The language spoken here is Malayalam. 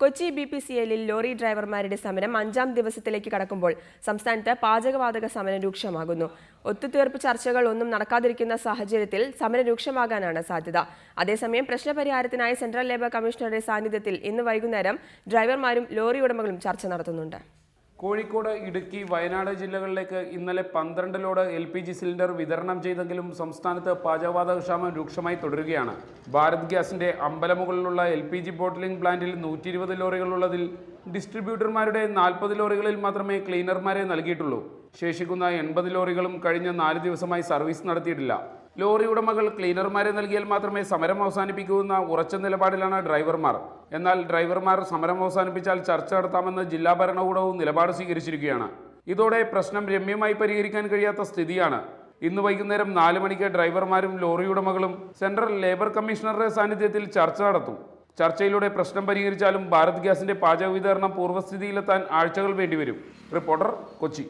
കൊച്ചി BPCLൽ ലോറി ഡ്രൈവർമാരുടെ സമരം 5ാം ദിവസത്തിലേക്ക് കടക്കുമ്പോൾ സംസ്ഥാനത്ത് പാചകവാതക സമരം രൂക്ഷമാകുന്നു. ഒത്തുതീർപ്പ് ചർച്ചകൾ ഒന്നും നടക്കാതിരിക്കുന്ന സാഹചര്യത്തിൽ സമരം രൂക്ഷമാകാനാണ് സാധ്യത. അതേസമയം പ്രശ്നപരിഹാരത്തിനായി സെൻട്രൽ ലേബർ കമ്മീഷണറുടെ സാന്നിധ്യത്തിൽ ഇന്ന് വൈകുന്നേരം ഡ്രൈവർമാരും ലോറി ഉടമകളും ചർച്ച നടത്തുന്നുണ്ട്. കോഴിക്കോട്, ഇടുക്കി, വയനാട് ജില്ലകളിലേക്ക് ഇന്നലെ 12 ലോഡ് LPG സിലിണ്ടർ വിതരണം ചെയ്തെങ്കിലും സംസ്ഥാനത്ത് പാചകവാതക ക്ഷാമം രൂക്ഷമായി തുടരുകയാണ്. ഭാരത് ഗ്യാസിന്റെ അമ്പലമുകളിലുള്ള LPG ബോട്ടിലിംഗ് പ്ലാന്റിൽ 120 ലോറികളുള്ളതിൽ ഡിസ്ട്രിബ്യൂട്ടർമാരുടെ 40 ലോറികളിൽ മാത്രമേ ക്ലീനർമാരെ നൽകിയിട്ടുള്ളൂ. ശേഷിക്കുന്ന 80 ലോറികളും കഴിഞ്ഞ 4 ദിവസമായി സർവീസ് നടത്തിയിട്ടില്ല. ലോറി ഉടമകൾ ക്ലീനർമാരെ നൽകിയാൽ മാത്രമേ സമരം അവസാനിപ്പിക്കൂവെന്ന ഉറച്ച നിലപാടിലാണ് ഡ്രൈവർമാർ. എന്നാൽ ഡ്രൈവർമാർ സമരം അവസാനിപ്പിച്ചാൽ ചർച്ച നടത്താമെന്ന് ജില്ലാ ഭരണകൂടവും നിലപാട് സ്വീകരിച്ചിരിക്കുകയാണ്. ഇതോടെ പ്രശ്നം രമ്യമായി പരിഹരിക്കാൻ കഴിയാത്ത സ്ഥിതിയാണ്. ഇന്ന് വൈകുന്നേരം 4 മണിക്ക് ഡ്രൈവർമാരും ലോറി ഉടമകളും സെൻട്രൽ ലേബർ കമ്മീഷണറുടെ സാന്നിധ്യത്തിൽ ചർച്ച നടത്തും. ചർച്ചയിലൂടെ പ്രശ്നം പരിഹരിച്ചാലും ഭാരത് ഗ്യാസിന്റെ പാചക വിതരണം പൂർവ്വസ്ഥിതിയിലെത്താൻ ആഴ്ചകൾ വേണ്ടിവരും. റിപ്പോർട്ടർ, കൊച്ചി.